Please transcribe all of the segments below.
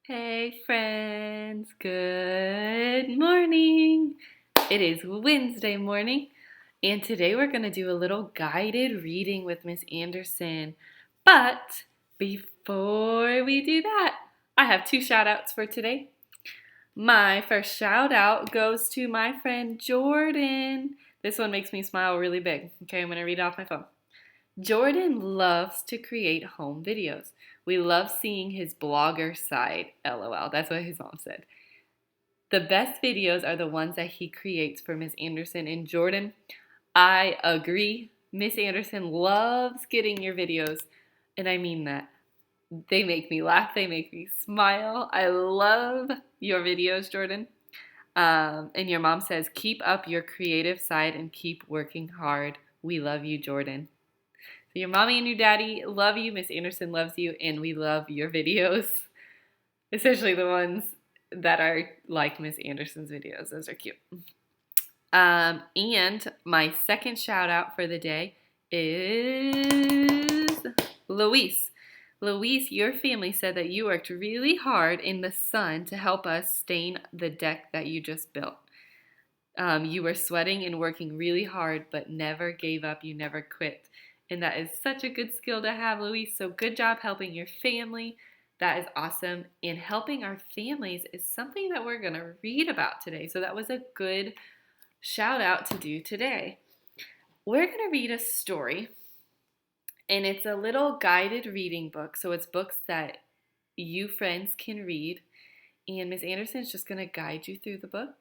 Hey friends, good morning. It is Wednesday morning, and today we're going to do a little guided reading with Miss Anderson. But before we do that, I have two shout outs for today. My first shout out goes to my friend Jordan. This one makes me smile really big. Okay, I'm going to read it off my phone. Jordan loves to create home videos. We love seeing his blogger side, lol. That's what his mom said. The best videos are the ones that he creates for Miss Anderson and Jordan. I agree. Miss Anderson loves getting your videos, and I mean that. They make me laugh, they make me smile. I love your videos, Jordan. And your mom says, keep up your creative side and keep working hard. We love you, Jordan. So your mommy and your daddy love you. Miss Anderson loves you, and we love your videos, especially the ones that are like Miss Anderson's videos. Those are cute. And my second shout out for the day is Luis. Luis, your family said that you worked really hard in the sun to help us stain the deck that you just built. You were sweating and working really hard, but never gave up. You never quit. And that is such a good skill to have, Luis. So good job helping your family. That is awesome. And helping our families is something that we're going to read about today. So that was a good shout out to do today. We're going to read a story, and it's a little guided reading book. So it's books that you friends can read. And Miss Anderson is just going to guide you through the book.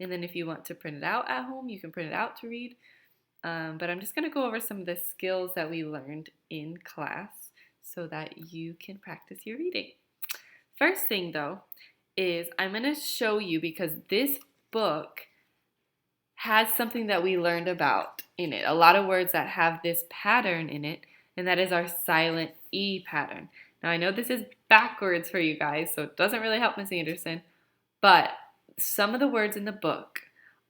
And then if you want to print it out at home, you can print it out to read. But I'm just going to go over some of the skills that we learned in class so that you can practice your reading. First thing, though, is I'm going to show you, because this book has something that we learned about in it. A lot of words that have this pattern in it, and that is our silent E pattern. Now, I know this is backwards for you guys, so it doesn't really help Miss Anderson, but some of the words in the book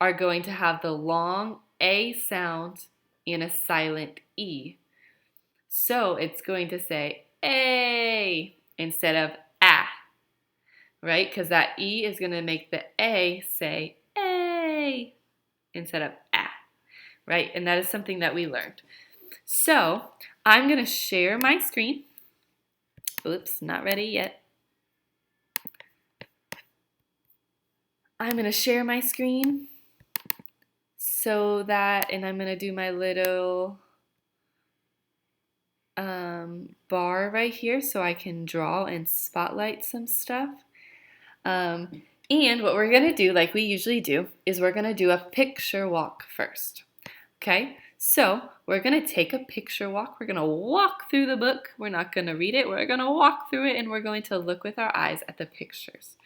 are going to have the long A sound and a silent E. So it's going to say A instead of A, right? Because that E is going to make the A say A instead of A, right? And that is something that we learned. So I'm going to share my screen. Oops, not ready yet. I'm going to share my screen so that, and I'm going to do my little bar right here so I can draw and spotlight some stuff. And what we're going to do, like we usually do, is we're going to do a picture walk first. Okay? So we're going to take a picture walk. We're going to walk through the book. We're not going to read it. We're going to walk through it, and we're going to look with our eyes at the pictures.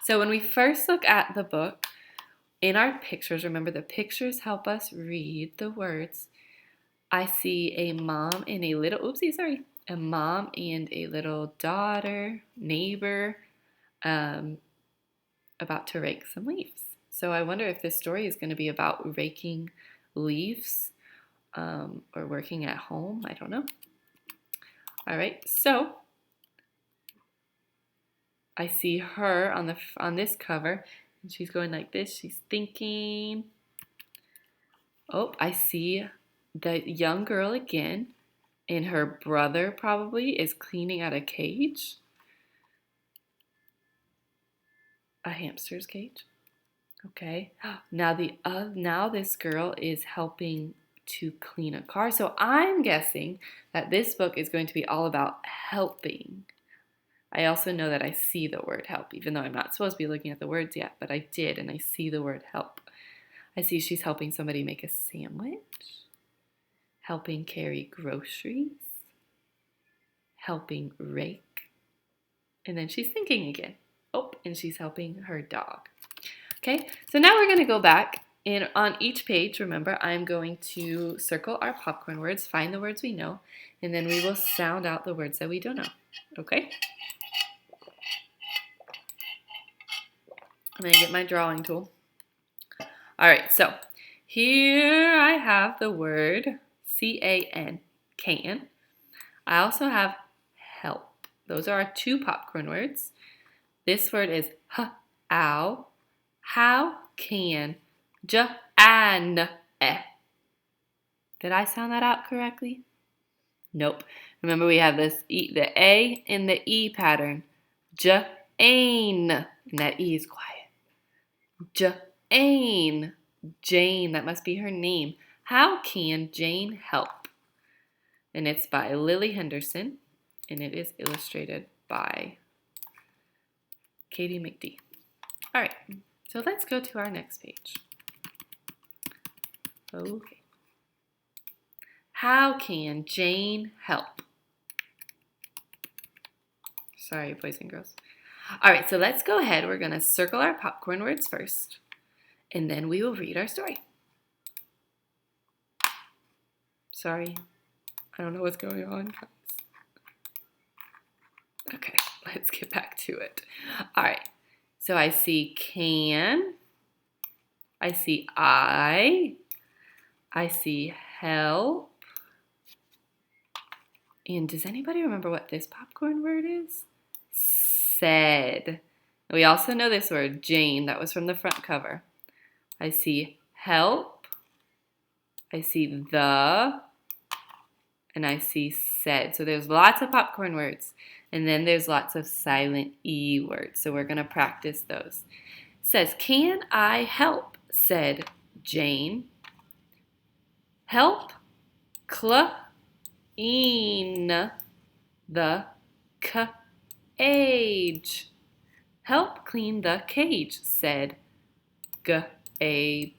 So when we first look at the book, in our pictures, remember the pictures help us read the words. I see a mom and a little, a mom and a little daughter, neighbor, about to rake some leaves. So I wonder if this story is going to be about raking leaves or working at home. I don't know. All right, so I see her on this cover, and she's going like this. She's thinking. Oh, I see the young girl again, and her brother probably is cleaning out a cage. A hamster's cage. Okay. Now this girl is helping to clean a car. So I'm guessing that this book is going to be all about helping. I also know that I see the word help, even though I'm not supposed to be looking at the words yet, but I did, and I see the word help. I see she's helping somebody make a sandwich, helping carry groceries, helping rake, and then she's thinking again. Oh, and she's helping her dog. Okay, so now we're going to go back, and on each page, remember, I'm going to circle our popcorn words, find the words we know, and then we will sound out the words that we don't know. Okay? I'm going to get my drawing tool. All right, so here I have the word C-A-N, I also have help. Those are our two popcorn words. This word is ow. How can J-an Did I sound that out correctly? Nope. Remember we have this the A in the E pattern. J-ain. And that E is quiet. J-ain. Jane, that must be her name. How can Jane help? And it's by Lily Henderson, and it is illustrated by Katie McD. All right, so let's go to our next page. Okay. How can Jane help? Sorry, boys and girls. All right, so let's go ahead. We're going to circle our popcorn words first, and then we will read our story. Sorry, I don't know what's going on, guys. Okay, let's get back to it. All right, so I see can, I see I see help, and does anybody remember what this popcorn word is? Said. We also know this word, Jane, that was from the front cover. I see help, I see the, and I see said. So there's lots of popcorn words, and then there's lots of silent E words. So we're going to practice those. It says, can I help? Said Jane. Help clean the cage. Help clean the cage, said Gabe.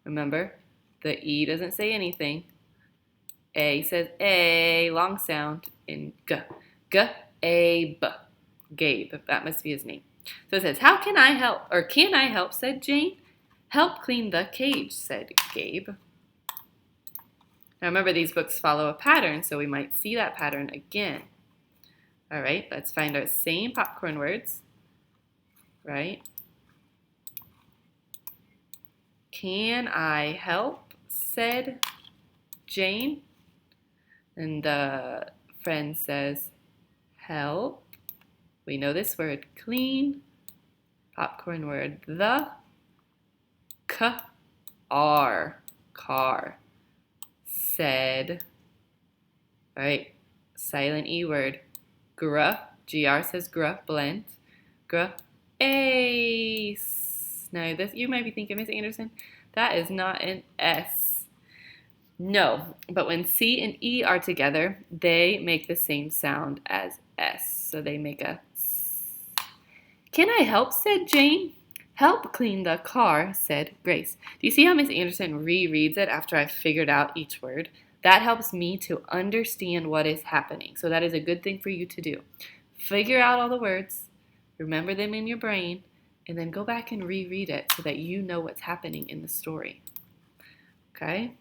Remember, the E doesn't say anything. A says A, long sound, in Gabe. Gabe, that must be his name. So it says, how can I help? Or can I help, said Jane. Help clean the cage, said Gabe. Now remember, these books follow a pattern, so we might see that pattern again. All right, let's find our same popcorn words, right? Can I help? Said Jane. And the friend says, help. We know this word, clean. Popcorn word, the. Car. Said. All right, silent E word. Gr says gr, blend. Ace. Now this, you might be thinking, Miss Anderson, that is not an S. No, but when C and E are together, they make the same sound as S. So they make a S. Can I help? Said Jane. Help clean the car, said Grace. Do you see how Miss Anderson rereads it after I've figured out each word? That helps me to understand what is happening. So that is a good thing for you to do. Figure out all the words, remember them in your brain, and then go back and reread it so that you know what's happening in the story. Okay?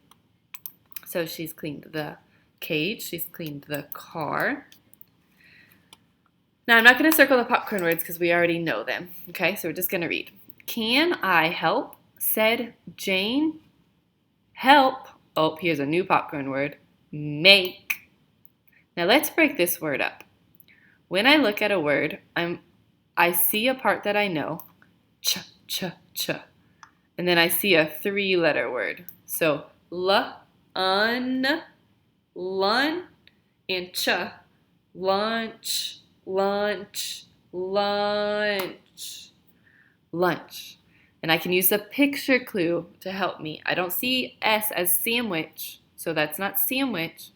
So she's cleaned the cage, she's cleaned the car. Now I'm not going to circle the popcorn words because we already know them. Okay, so we're just going to read. Can I help? Said Jane. Help. Oh, here's a new popcorn word. Make. Now let's break this word up. When I look at a word, I see a part that I know. Ch. And then I see a 3-letter word. So lun, and ch. Lunch. And I can use the picture clue to help me. I don't see S as sandwich, so that's not sandwich.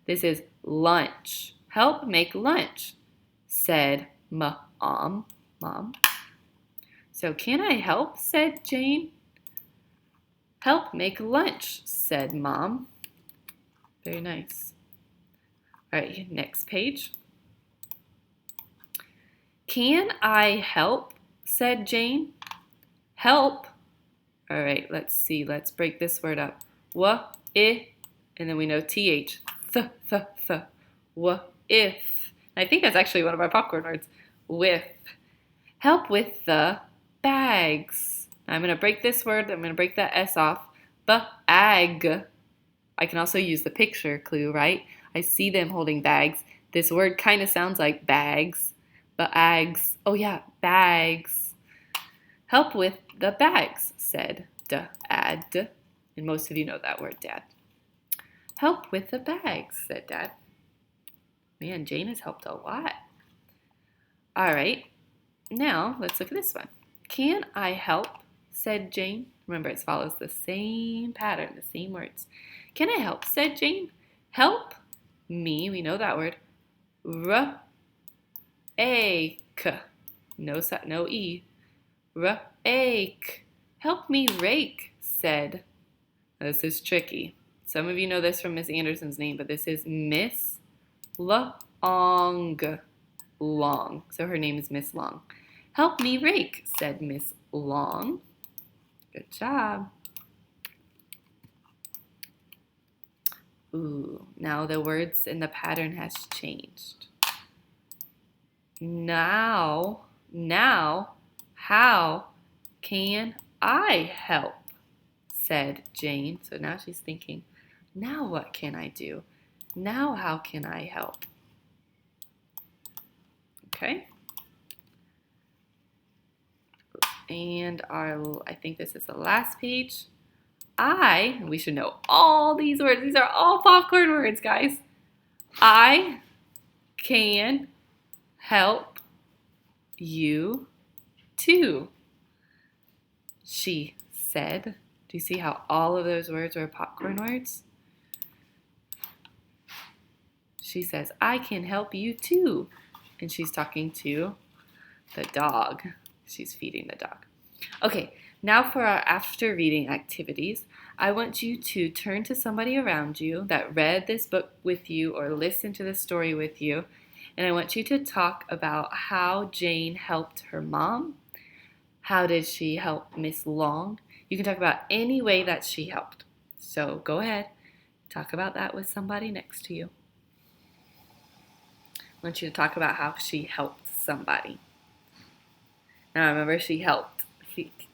This is lunch. Help make lunch, said Mom. So can I help? Said Jane. Help make lunch, said Mom. Very nice. All right, next page. Can I help? Said Jane. Help. All right, let's see. Let's break this word up. And then we know TH. Th. If. I think that's actually one of our popcorn words. With. Help with the bags. I'm going to break this word. I'm going to break that S off. Bag. I can also use the picture clue, right? I see them holding bags. This word kind of sounds like bags. Bags. Oh yeah, bags. Help with the bags, said Dad. And most of you know that word, Dad. Help with the bags, said Dad. Man, Jane has helped a lot. All right, now let's look at this one. Can I help, said Jane. Remember, it follows the same pattern, the same words. Can I help, said Jane. Help me, we know that word. Rake. No E. Rake. Help me rake, said. This is tricky. Some of you know this from Miss Anderson's name, but this is Miss Long. Long. So her name is Miss Long. Help me rake, said Miss Long. Good job. Ooh, now the words in the pattern has changed. Now, how can I help? Said Jane. So now she's thinking, now what can I do? Now how can I help? Okay. And I think this is the last page. We should know all these words. These are all popcorn words, guys. I can help you too, she said. Do you see how all of those words are popcorn words? She says, I can help you too. And she's talking to the dog. She's feeding the dog. Okay, now for our after reading activities. I want you to turn to somebody around you that read this book with you or listened to the story with you. And I want you to talk about how Jane helped her mom. How did she help Miss Long? You can talk about any way that she helped. So go ahead, talk about that with somebody next to you. I want you to talk about how she helped somebody. Now remember, she helped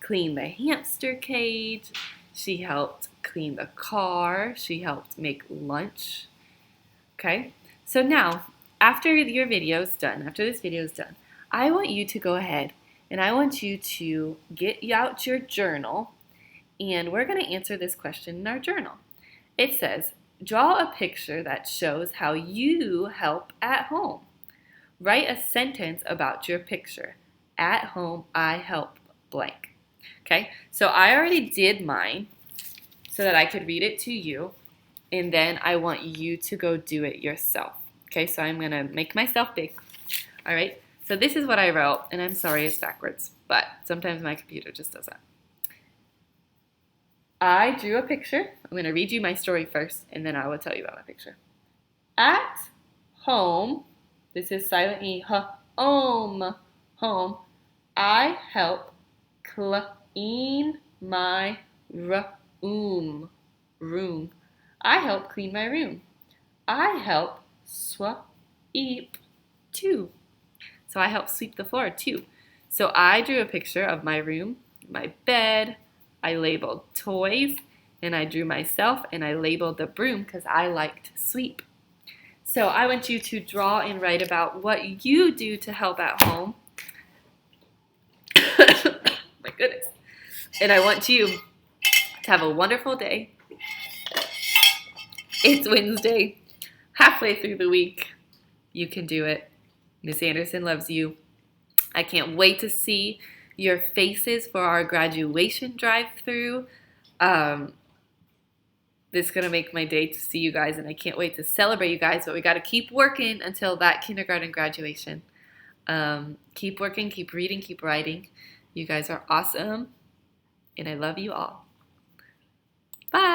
clean the hamster cage. She helped clean the car. She helped make lunch. Okay, so now after this video is done, I want you to go ahead and I want you to get out your journal and we're going to answer this question in our journal. It says, draw a picture that shows how you help at home. Write a sentence about your picture. At home, I help blank. Okay, so I already did mine so that I could read it to you, and then I want you to go do it yourself. Okay, so I'm going to make myself big. All right, so this is what I wrote, and I'm sorry it's backwards, but sometimes my computer just does that. I drew a picture. I'm going to read you my story first, and then I will tell you about my picture. At home, this is silent E, home, I help clean my room. I help clean my room. I help sweep too. So I help sweep the floor too. So I drew a picture of my room, my bed. I labeled toys, and I drew myself, and I labeled the broom because I like to sweep. So I want you to draw and write about what you do to help at home. My goodness. And I want you to have a wonderful day. It's Wednesday, halfway through the week. You can do it. Miss Anderson loves you. I can't wait to see your faces for our graduation drive-through. This is going to make my day to see you guys, and I can't wait to celebrate you guys, but we got to keep working until that kindergarten graduation. Keep working, keep reading, keep writing. You guys are awesome, and I love you all.